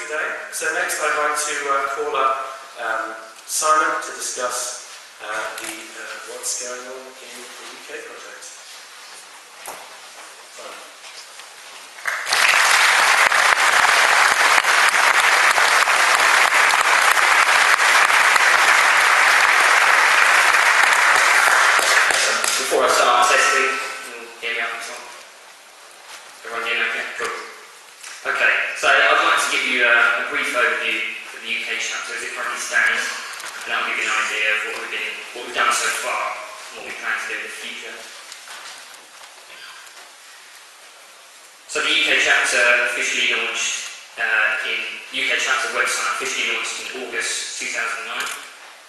today. So next I'd like to call up Simon to discuss what's going on in the UK project. Simon. Before I start testing, you'll hear me up and so on. Everyone hear me okay? Cool. Okay, so I'd like to give you a brief overview of the UK chapter as it currently stands, and that'll give you an idea of what we've done so far and what we plan to do in the future. So the UK chapter officially launched UK chapter website officially launched in August 2009,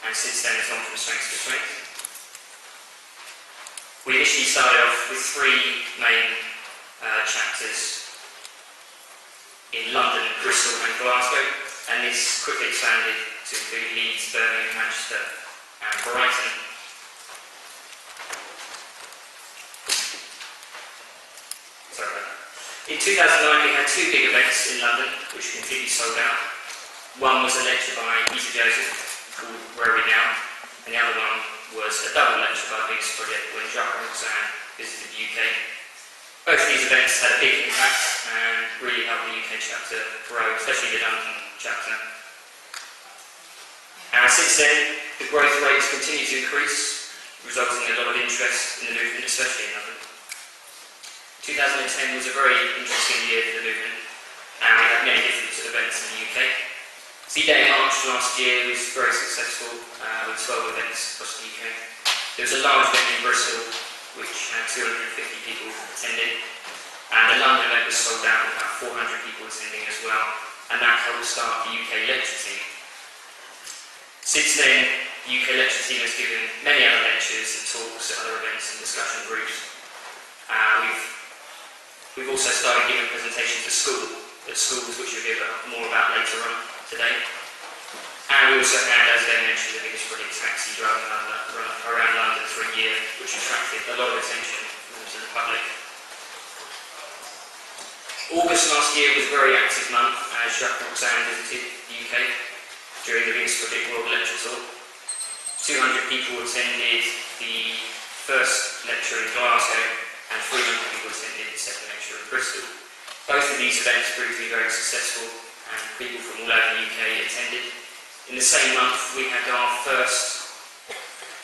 and since then it's gone from strength to strength. We initially started off with 3 main chapters in London, Bristol and Glasgow, and this quickly expanded to include Leeds, Birmingham, Manchester and Brighton. Sorry about that. In 2009 we had 2 big events in London which completely sold out. One was a lecture by Peter Joseph called Where Are We Now? And the other one was a double lecture by the biggest project when Gilbert Ismail visited the UK. Both of these events had a big impact and really helped the UK chapter grow, especially the London chapter. And since then, the growth rates continue to increase, resulting in a lot of interest in the movement, especially in London. 2010 was a very interesting year for the movement, and we had many different events in the UK. ZDay in March last year was very successful, with 12 events across the UK. There was a large event in Bristol, which had 250 people attending, and the London event was sold out with about 400 people attending as well, and that helped start the UK lecture team. Since then, the UK lecture team has given many other lectures and talks at other events and discussion groups. We've also started giving presentations at schools, which we'll hear more about later on today. And we also had, as they mentioned, the biggest project taxi drive around London for a year, which attracted a lot of attention to the public. August last year was a very active month as Jacques Roxanne visited the UK during the biggest project World Lecture Tour. 200 people attended the first lecture in Glasgow and 300 people attended the second lecture in Bristol. Both of these events proved to be very successful and people from all over the UK attended. In the same month we had our first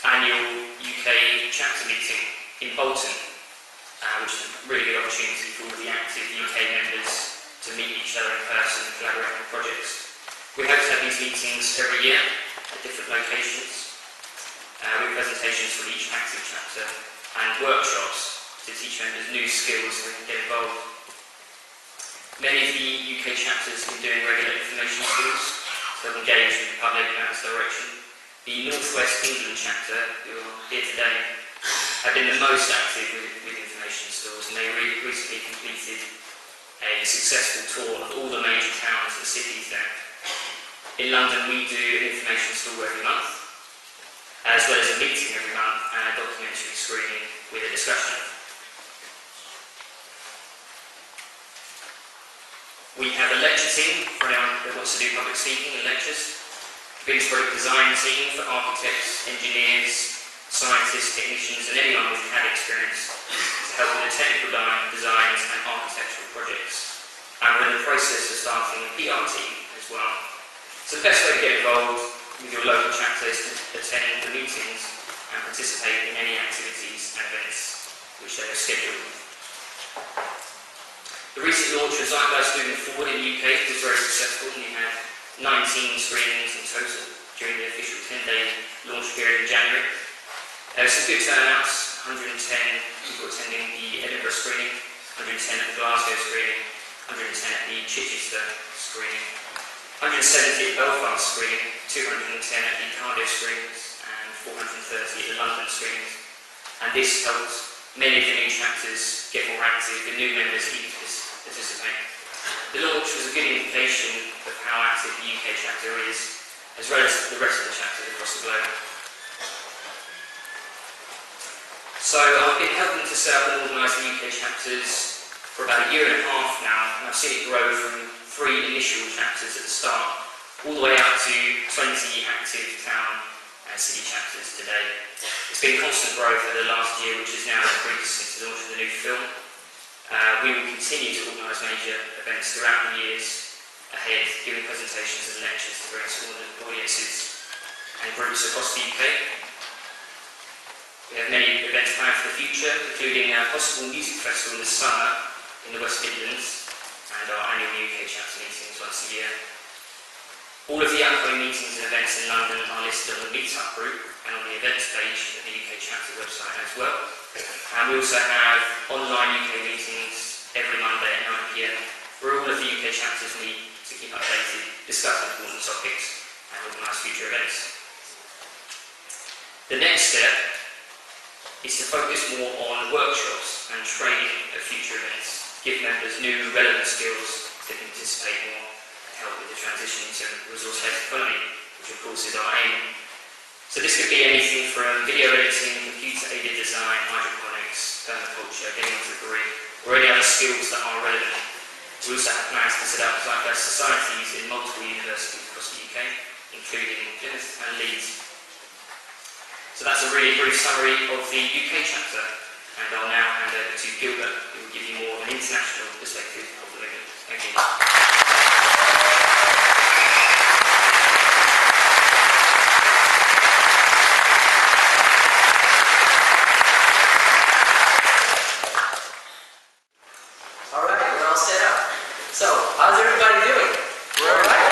annual UK chapter meeting in Bolton, which is a really good opportunity for all the active UK members to meet each other in person and collaborate on projects. We hope to have these meetings every year at different locations, with presentations from each active chapter and workshops to teach members new skills so they can get involved. Many of the UK chapters have been doing regular information schools to engage with the public in that direction. The North West England chapter, who are here today, have been the most active with information schools, and they recently completed a successful tour of all the major towns and cities there. In London we do an information school every month, as well as a meeting every month and a documentary screening with a discussion. We have a lecture team for anyone that wants to do public speaking and lectures. The biggest product design team for architects, engineers, scientists, technicians and anyone with CAD experience to help with the technical designs and architectural projects. And we're in the process of starting a PR team as well. So the best way to get involved with your local chapter is to attend the meetings and participate in any activities and events which they have scheduled. The recent launch of Zeitgeist Moving Forward in the UK was very successful, and we had 19 screenings in total during the official 10-day launch period in January. There were some good turnouts, 110 people attending the Edinburgh screening, 110 at the Glasgow screening, 110 at the Chichester screening, 170 at Belfast screening, 210 at the Cardiff screenings, and 430 at the London screenings. And this helped many of the new chapters get more active, the new members eager to participate. The launch was a good indication of how active the UK chapter is, as well as the rest of the chapters across the globe. So I've been helping to set up and organise the UK chapters for about a year and a half now, and I've seen it grow from 3 initial chapters at the start, all the way up to 20 active town and city chapters today. It's been constant growth over the last year, which has now increased since the launch of the new film. We will continue to organise major events throughout the years ahead, giving presentations and lectures to very small audiences and groups across the UK. We have many events planned for the future, including a possible music festival in the summer in the West Midlands and our annual UK chapter meetings once a year. All of the upcoming meetings and events in London are listed on the Meetup group and on the events page of the UK chapter website as well. And we also have online UK meetings every Monday at 9 PM, where all of the UK chapters meet to keep updated, discuss important topics and organise future events. The next step is to focus more on workshops and training at future events, give members new relevant skills to participate more and help with the transition to a resource-based economy, which of course is our aim. So this could be anything from video editing, computer-aided design, hydroponics, permaculture, getting onto the grid, or any other skills that are relevant. We also have plans to set up zeitgeist societies in multiple universities across the UK, including Plymouth and Leeds. So that's a really brief summary of the UK chapter, and I'll now hand over to Gilbert, who will give you more of an international perspective of the movement. Thank you. All right, we're all set up. So, how's everybody doing? We're all right?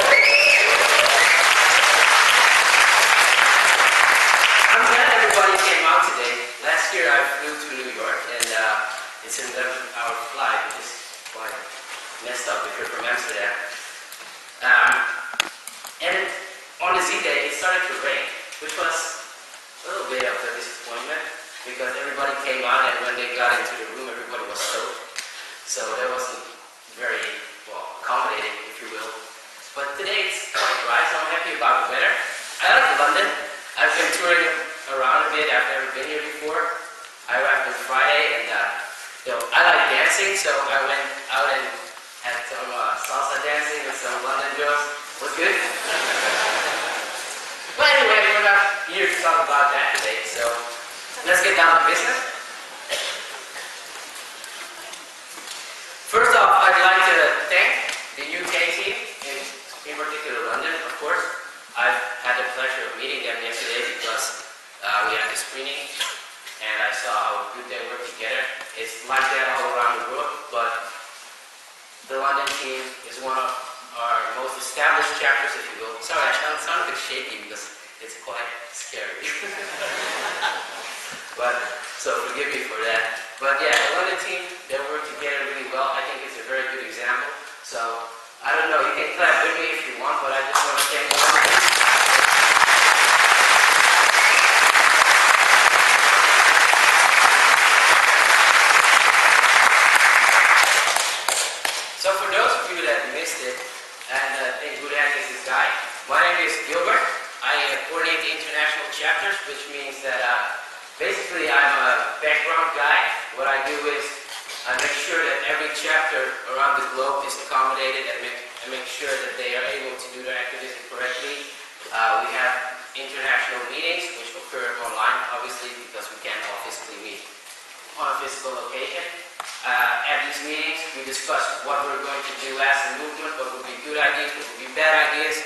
I'm glad everybody came out today. Last year I flew to New York, and it's an 11-hour flight, which is quite messed up if you're from Amsterdam. And on the ZDay, it started to rain, which was a little bit of a disappointment, because everybody came out, and when they got into the room, everybody was soaked. So that wasn't very, well, accommodating, if you will. But today it's quite dry, so I'm happy about the weather. I like London. I've been touring around a bit. I've never been here before. I arrived on Friday, and I like dancing, so I went out and had some salsa dancing with some London girls. Was good. But anyway, we're not here to talk about that today, so let's get down to business. First off, I'd like to thank the UK team, in particular London, of course. I've had the pleasure of meeting them yesterday because we had the screening, and I saw how good they work together. It's like that all around the world, but the London team is one of our most established chapters, if you will. Sorry, I sound a bit shaky because it's quite scary. So forgive me for that. But yeah, the London team, they work together really well. I think it's a very good example. So, I don't know, you can clap with me if you want, but I just want to thank the London team. So for those of you that missed it, and think who the heck is this guy, my name is Gilbert. I coordinate the international chapters, which means that basically I'm a background guy. What I do is I make sure that every chapter around the globe is accommodated and make sure that they are able to do their activism correctly. We have international meetings, which occur online, obviously, because we can't all physically meet on a physical location. At these meetings, we discuss what we're going to do as a movement, what would be good ideas, what would be bad ideas,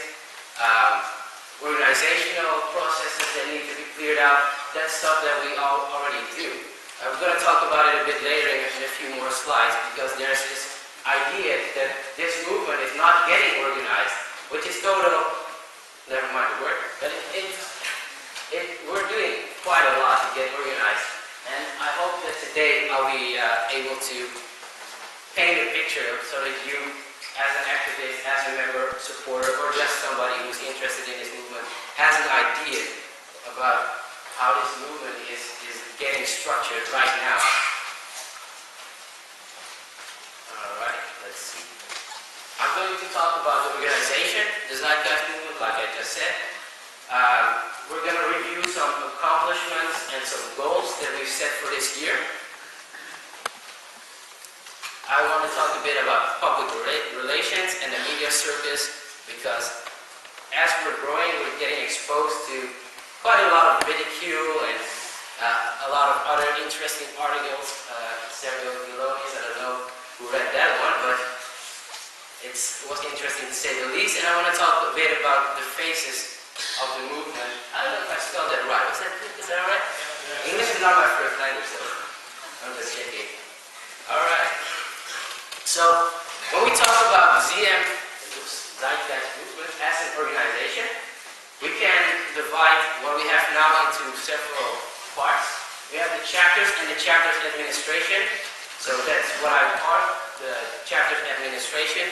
organizational processes that need to be cleared out. That's stuff that we all already do. I'm going to talk about it a bit later in a few more slides, because there's this idea that this movement is not getting organized, which is total, never mind the word, but we're doing quite a lot to get organized. And I hope that today I'll be able to paint a picture so that you, as an activist, as a member, supporter, or just somebody who's interested in this movement, has an idea about how this movement is getting structured right now. Alright, let's see. I'm going to talk about the organization, the zeitgeist movement, like I just said. We're going to review some accomplishments and some goals that we've set for this year. I want to talk a bit about public relations and the media circus, because as we're growing, we're getting exposed to quite a lot of ridicule and a lot of other interesting articles. Samuel Gilonis, I don't know who read that one, but it was interesting to say the least. And I want to talk a bit about the faces of the movement. I don't know if I spelled that right. Is that all right? English is not my first language, so I'm just checking. All right. So when we talk about ZM, Zeitgeist Movement, as an organization, we can divide what we have now into several parts. We have the chapters and the chapters administration. So that's what I call the chapters administration,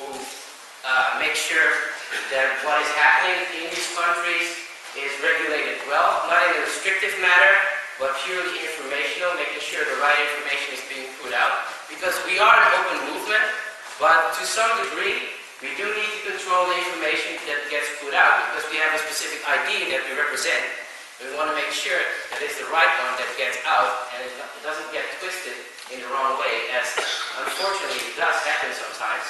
who make sure that what is happening in these countries is regulated well, not in a restrictive manner, but purely informational, making sure the right information is being put out. Because we are an open movement, but to some degree, we do need to control the information that gets put out, because we have a specific ID that we represent. We want to make sure that it's the right one that gets out, and it doesn't get twisted in the wrong way, as unfortunately it does happen sometimes.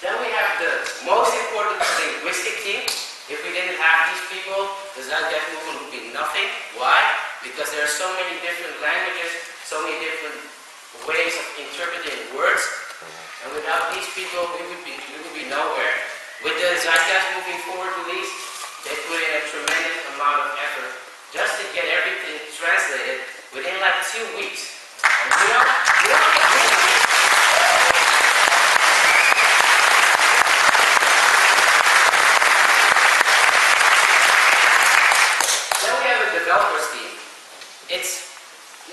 Then we have the most important linguistic team. If we didn't have these people, the Zeitgeist movement would be nothing. Why? Because there are so many different languages, so many different ways of interpreting words, and without these people, we would be nowhere. With the Zeitgeist Moving Forward release, they put in a tremendous amount of effort just to get everything translated within like 2 weeks. And then we have a developers team. It's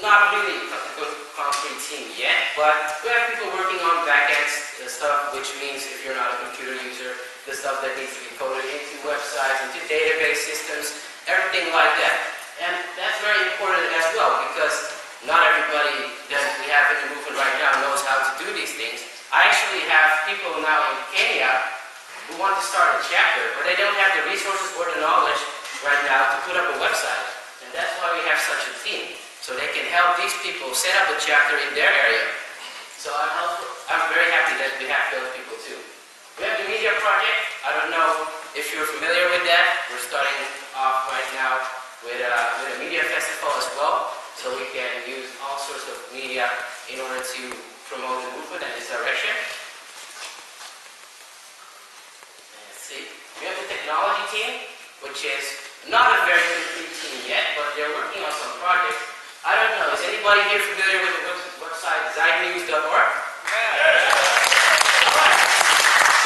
not really a good concrete team yet, but we have people working on back-end stuff, which means if you're not a computer user, the stuff that needs to be coded into websites, into database systems, everything like that. And that's very important as well, because not everybody that we have in the movement right now knows how to do these things. I actually have people now in Kenya who want to start a chapter, but they don't have the resources or the knowledge right now to put up a website. And that's why we have such a team, so they can help these people set up a chapter in their area. So I'm very happy that we have those people too. We have the media project. I don't know if you're familiar with that. We're starting off right now with a media festival as well, so we can use all sorts of media in order to promote the movement and its direction. Let's see. We have the technology team, which is not a very complete team yet, but they're working on some projects. I don't know, is anybody here familiar with the website zeitnews.org?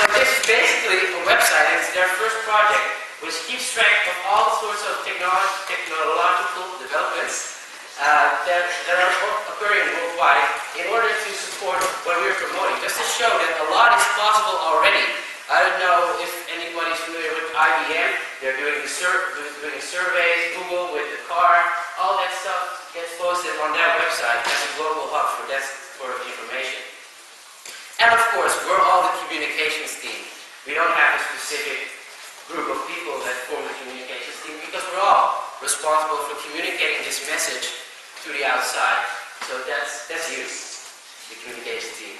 So this is basically a website, and it's their first project, which keeps track of all sorts of technological developments that are occurring worldwide in order to support what we're promoting, just to show that a lot is possible already. I don't know if anybody's familiar with IBM. They're doing surveys, Google with the car, all that stuff gets posted on that website as a global hub for that sort of information. And of course, we're all the communications team. We don't have a specific group of people that form the communications team, because we're all responsible for communicating this message to the outside. So that's you, the communications team.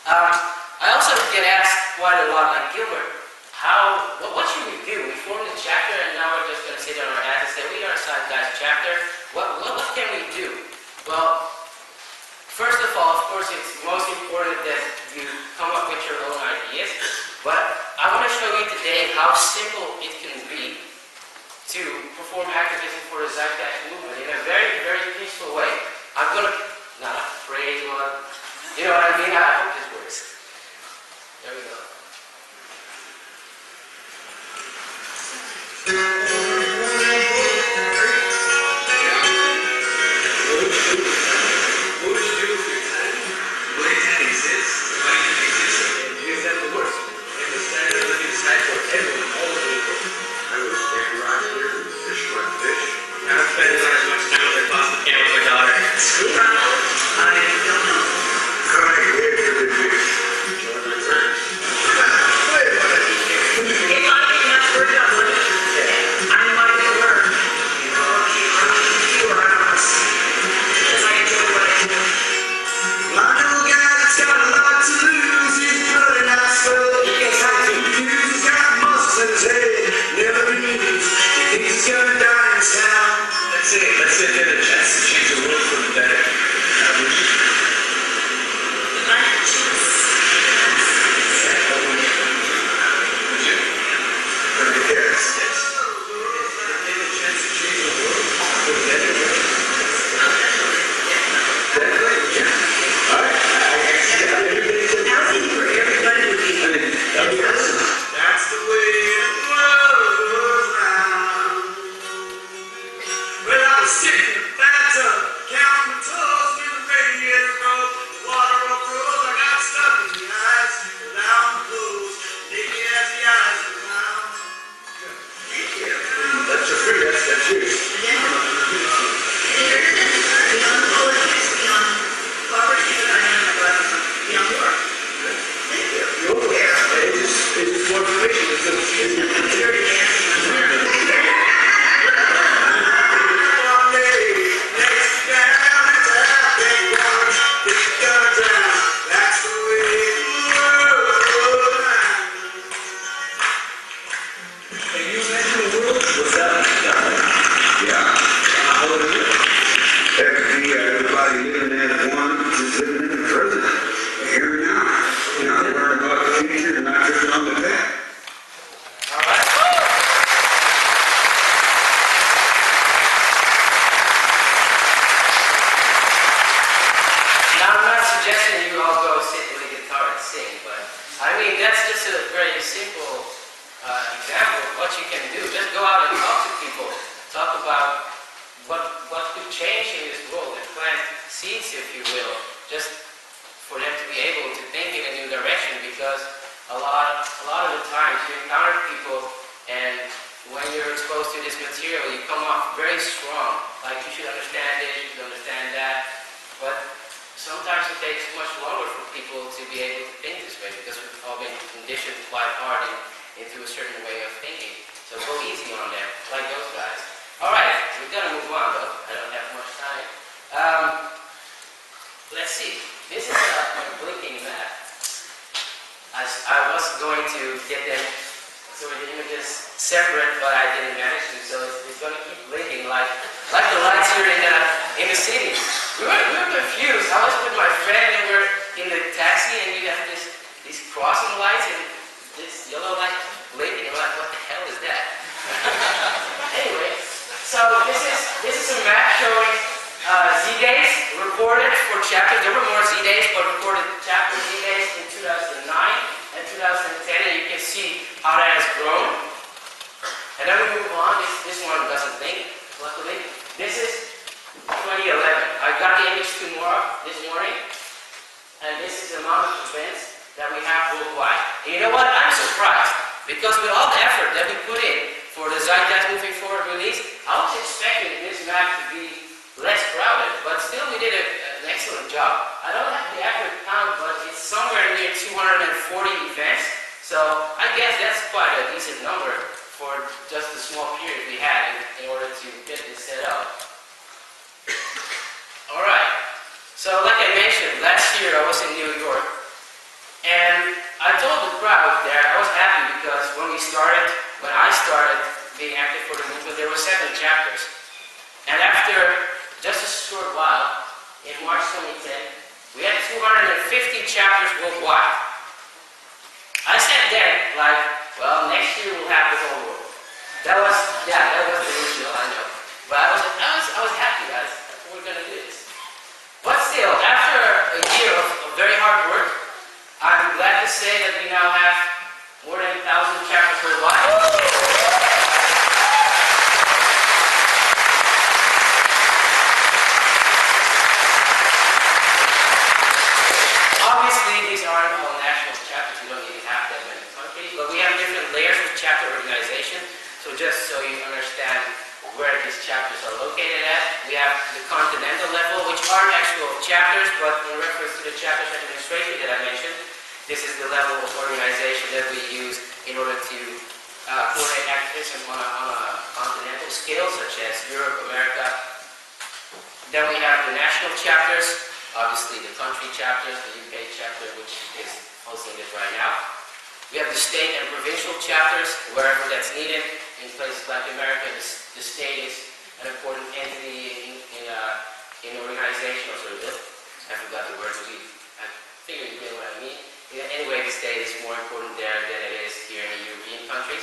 I also get asked quite a lot, like, Gilbert, what should we do? We formed a chapter and now we're just going to sit on our ass and say, we are a Zeitgeist chapter. What can we do? Well, first of all, of course, it's most important that you come up with your own ideas. But I want to show you today how simple it can be to perform activism for the Zeitgeist movement in a very, very peaceful way. I'm going to, not pray, you know what I mean? I hope this works. There we go. I don't know. to lose, he's really not slow. He gets high to use, he's got muscles in his head, never renews. He thinks he's gonna die in his town. Let's say they had a chance to change the world for the better. That's the way the world goes round. Well, I was sitting in the bathtub, counting my toes, when the radiator broke. The water all froze, I got stuck in the ice, allowed to close, naked as the eyes of a clown. That's your free, that's yours. It's just more information. It's dirty That's the way the world goes round. Can you imagine the world without God? Yeah. How would it look? That could be everybody living as one, just living in the present. Here and now. You're not worrying about the future, you're not drifting on the path. Now, I'm not suggesting you all go sit with a guitar and sing, but I mean, that's just a very simple example of what you can do. Just go out and talk to people. Talk about what could change in this world and plant seeds, if you will, just for them to be able to think in a new direction, because a lot of the times you encounter people and when you're exposed to this material, you come off very strong. Like, you should understand this, you should understand that. But sometimes it takes much longer for people to be able to think this way, because we've all been conditioned quite hard into a certain way of thinking. So go easy on them, like those guys. Alright, we've got to move on though. I don't have much time. Let's see. This is a blinking map. I was going to get them so the images separate, but I didn't manage to. So it's going to keep blinking like the lights here in the city. We were confused. I was with my friend and we're in the taxi, and you have these crossing lights and this yellow light blinking. We're like, what the hell is that? Anyway, so this is a map showing ZDays recorded for chapters. There were more ZDays, but recorded chapter ZDays in 2009 and 2010, and you can see how that has grown. And then we move on. This one doesn't think, luckily. This is 2011. I got the image this morning, and this is the amount of events that we have worldwide. And you know what? I'm surprised, because with all the effort that we put in for the ZDay Moving Forward release, I was expecting this map to be less crowded, but still we did an excellent job. I don't have the accurate count, but it's somewhere near 240 events, so I guess that's quite a decent number for just the small period we had in order to get this set up. Alright, so like I mentioned, last year I was in New York, and I told the crowd there I was happy because when I started being active for the movement, there were 7 chapters. And after just a short while, in March 2010, we had 250 chapters worldwide. I said then, like, well, next year we'll have the whole world. That was the original, I know. But I was happy, guys. We're gonna do this. But still, after a year of very hard work, I'm glad to say that we now have more than 1,000 chapters worldwide. Obviously, these aren't all national chapters. We don't even have that many countries, but we have different layers of chapter organization. So just so you understand where these chapters are located at, we have the continental level, which aren't actual chapters, but in reference to the chapters administration that I mentioned, this is the level of organization that we use in order to coordinate activism on a continental scale, such as Europe, America. Then we have the national chapters, obviously the country chapters, the UK chapter, which hosting it right now. We have the state and provincial chapters wherever that's needed. In places like America, the state is an important entity in organization. I forgot the word. I figured you get what I mean. Anyway, the state is more important there than it is here in the European countries.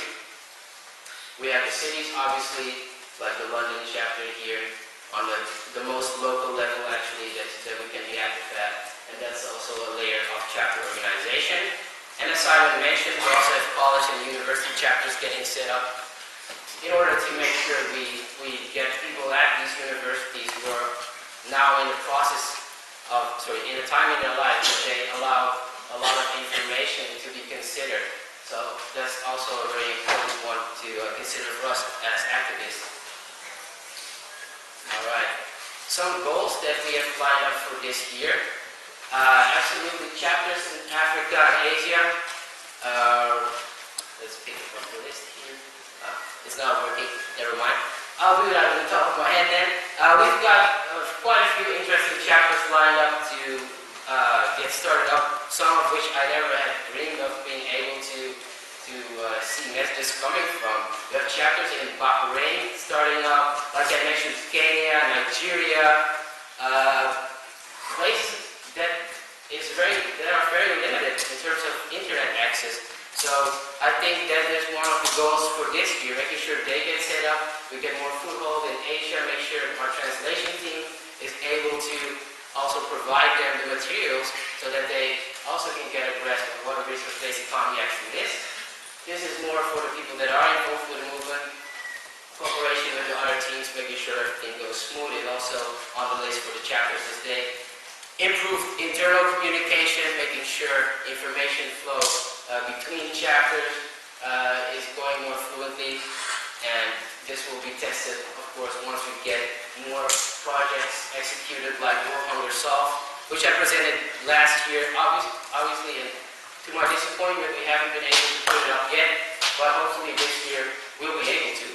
We have the cities, obviously, like the London chapter here, on the most local level actually that we can be active at. And that's also a layer of chapter organization. And as Simon mentioned, we also have college and university chapters getting set up in order to make sure we get people at these universities who are now in the process of, in a time in their life that they allow a lot of information to be considered. So that's also a very important one to consider for us as activists. All right. Some goals that we have lined up for this year. Absolutely, chapters in Africa and Asia. Let's pick it from the list here. It's not working. Never mind. I'll do that on the top of my head then. We've got quite a few interesting chapters lined up to get started up. Some of which I never had dreamed of being able to see messages coming from. We have chapters in Bahrain starting up. Like I mentioned, Kenya, Nigeria, places that are very limited in terms of internet access. So I think that is one of the goals for this year, making sure they get set up, we get more foothold in Asia, make sure our translation team is able to also provide them the materials so that they also can get a grasp of what a resource-based economy actually is. This is more for the people that are involved with the movement, cooperation with the other teams, making sure everything goes smooth, and also on the list for the chapters this day. Improved internal communication, making sure information flow between chapters is going more fluently, and this will be tested, of course, once we get more projects executed like World Hunger Solved, which I presented last year. Obviously, and to my disappointment, we haven't been able to put it up yet, but hopefully this year we'll be able to.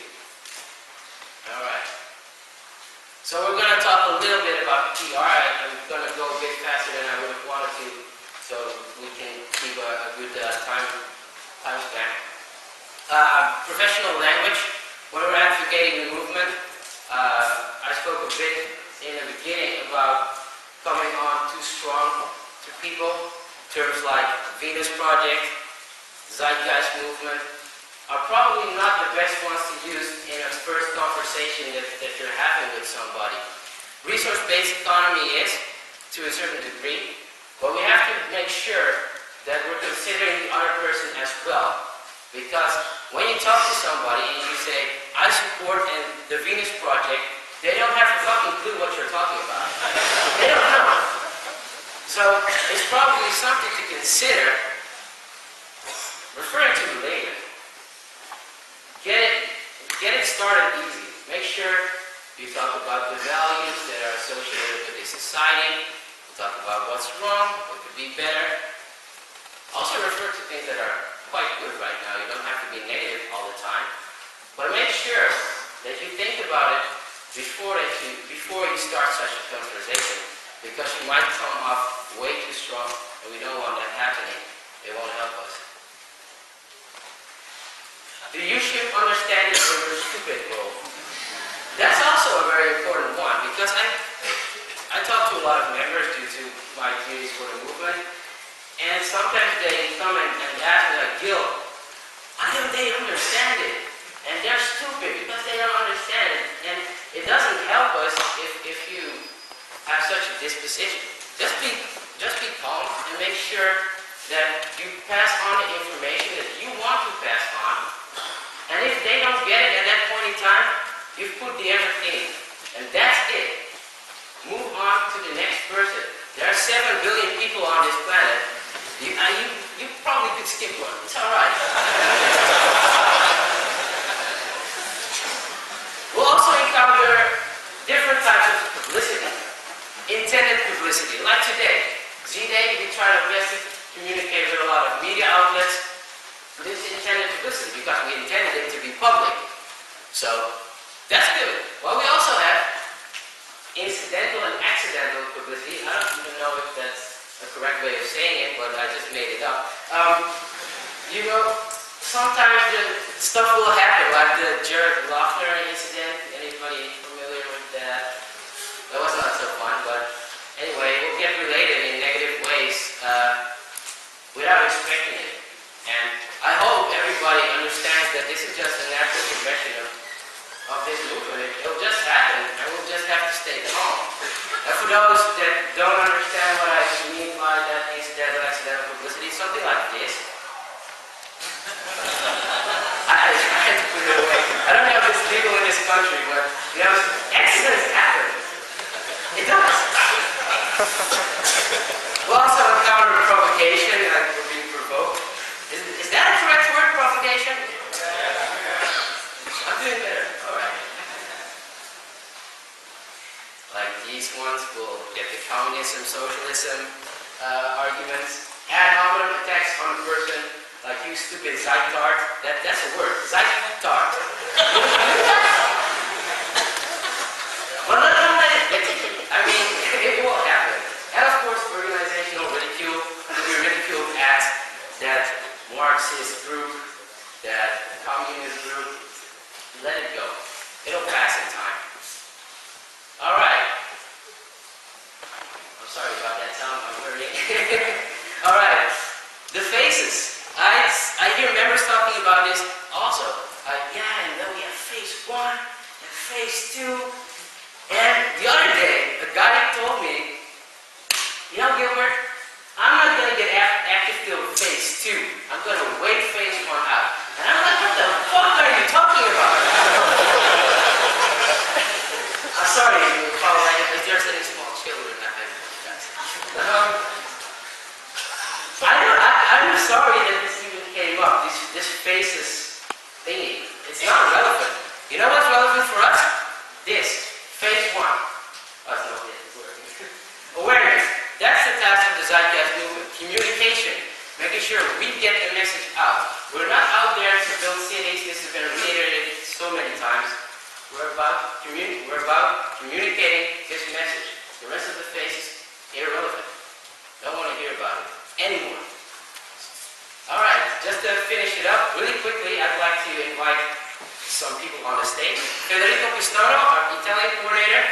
All right. So we're going to talk a little bit about PR. I'm going to go a bit faster than I would have wanted to, so we can keep a good time span. Professional language. When we're advocating the movement, I spoke a bit in the beginning about coming on too strong to people. Terms like Venus Project, Zeitgeist Movement are probably not the best ones to use in a first conversation that you're having with somebody. Resource-based economy is, to a certain degree, but we have to make sure that we're considering the other person as well. Because when you talk to somebody and you say, I support the Venus Project, they don't have a fucking clue what you're talking about. They don't know. So it's probably something to consider referring to the later. Get it started easy. Make sure you talk about the values that are associated with this society. Talk about what's wrong, what could be better. Also refer to things that are quite good right now. You don't have to be negative all the time. But make sure that you think about it before you start such a conversation. Because you might come off way too strong, and we don't want that happening. It won't help us. You should understand your stupid role. That's also a very important one, because I talk to a lot of members due to my duties for the movement, and sometimes they come and ask me like, Gil, why don't they understand it? And they're stupid because they don't understand it. And it doesn't help us if you have such a disposition. Just be calm and make sure that you pass on the information that you want to pass on. And if they don't get it at that point in time, you've put the effort in. And that's it. Move on to the next person. There are 7 billion people on this planet. You probably could skip one. It's alright. We'll also encounter different types of publicity. Intended publicity. Like today. ZDay, we try our best to communicate with a lot of media outlets. This is intended publicity because we intended it to be public. So, that's good. Well, we also have incidental and accidental publicity. I don't even know if that's a correct way of saying it, but I just made it up. You know, sometimes the stuff will happen, like the Jared Lochner incident. Anybody familiar with that? That was not so fun, but anyway, we'll get related in negative ways without expecting it. And I hope everybody understands that this is just a natural progression of this movement. It'll just happen, and we'll just have to stay calm. And for those that don't understand what I mean by that incidental accidental publicity, something like this. I have to put it away. I don't know if it's legal in this country, but you know, accidents happen. It does. We'll also encounter provocation, like we're being provoked. Is that a correct word, provocation? I'm doing better. Alright. Like these ones will get the communism, socialism arguments. Ad hominem attacks on a person, like you stupid Zeitard. That's a word. Zeitard. Well, I mean, it will happen. And of course, organizational ridicule. We ridicule at that Marxist group, that communist group. Let it go. It'll pass in time. Alright. I'm sorry about that sound. I'm hurting. Alright. The faces. I hear members talking about this also. Yeah, and then we have phase 1 and phase 2. And the other day, a guy told me, you know, Gilbert, I'm not going to get active till phase 2. I'm going to wait phase 1 out. And I'm like, what the fuck are you talking about? I'm sorry if there's any small children that I I'm sorry that this even came up, this faces thingy. It's not relevant. You know what's relevant for us? This. Phase 1. Oh, it's not yet. It's working. Awareness. That's the task of the Zeitgeist movement. Communication. Making sure we get the message out. We're not out there to build cities. This has been reiterated so many times. We're about communicating this message. The rest of the phase is irrelevant. Don't want to hear about it anymore. Alright, just to finish it up really quickly, I'd like to invite some people on the stage. Federico Pistono, our Italian coordinator.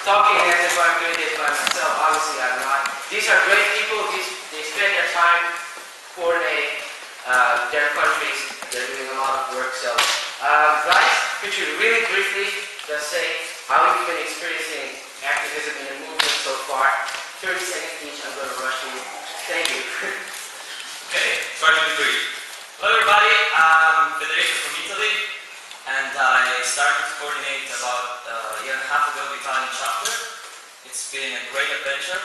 Talking as if I'm doing it by myself. Obviously I'm not. These are great people. They spend their time coordinating their countries. They're doing a lot of work. So, guys, could you really briefly just say how you've been experiencing activism in the movement so far? 30 seconds each. I'm going to rush you. Thank you. Okay, try to be brief. Hello everybody, I'm Federico from Italy, and I started to coordinate about a year and a half ago the Italian chapter. It's been a great adventure,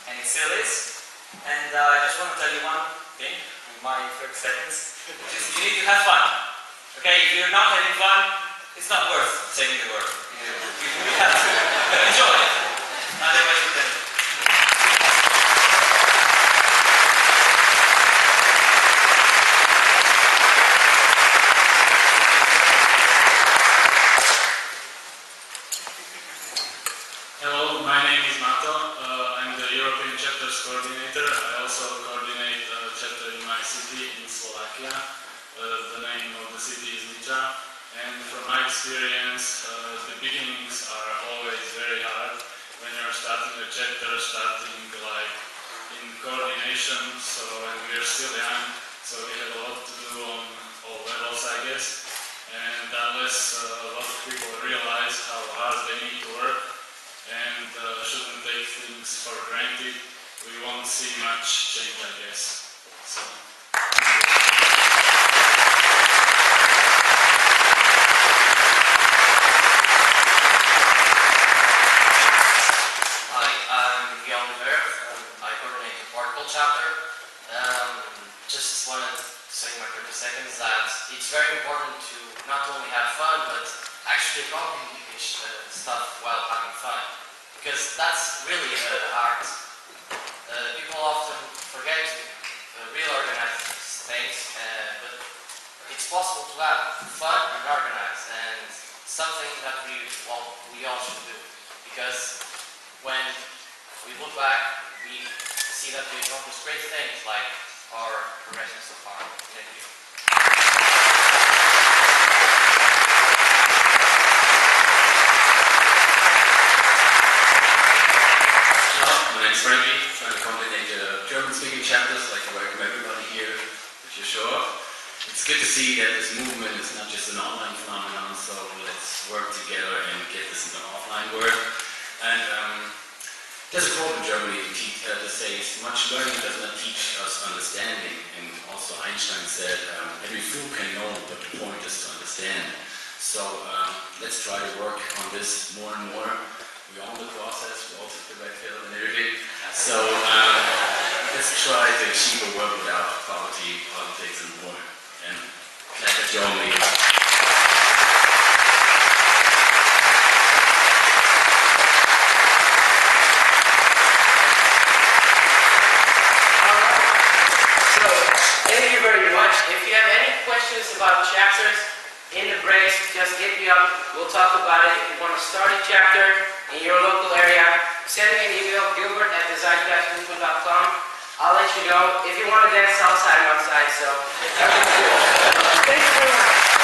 and it still is. And I just want to tell you one thing in my 30 seconds, which is you need to have fun. Okay, if you're not having fun, it's not worth saying the word. You really have to enjoy it. Otherwise you can. Hello, my name is Mato. I'm the European Chapters Coordinator. I also coordinate a chapter in my city in Slovakia. The name of the city is Nitra. And from my experience, the beginnings are always very hard when you're starting a chapter, starting like in coordination. So, and we're still young, so we have a lot to do on all levels, I guess. And unless a lot of people realize how hard they need to work, and shouldn't take things for granted, we won't see much change, I guess. So. Hi, I'm Gilbert. I coordinate the Portugal chapter. it's very important to not only have fun, but actually accomplish stuff while having fun. Because that's really art. People often forget to really organize things, but it's possible to have fun and organize, and something that we all should do. Because when we look back, we see that we accomplished great things like our progression so far. Thank you. Hello, my name is Frankie. I'm trying to coordinate German-speaking chapters. I'd like to welcome everybody here if you show up. It's good to see that this movement is not just an online phenomenon, so let's work together and get this into an offline world. And there's a quote in Germany that says, much learning does not teach us understanding. And also Einstein said, every fool can know, but the point is to understand. So let's try to work on this more and more. We're on the process, we all took the red pill and everything. So let's try to achieve a world without poverty, politics, and war. And glad that you all made it. So, thank you very much. If you have any questions about chapters in the breaks, just hit me up. We'll talk about it. If you want to start a chapter in your local area, send me an email, gilbert@thezydcastmovement.com. I'll let you know. If you want to dance outside, I'm outside, so. Thank you very much.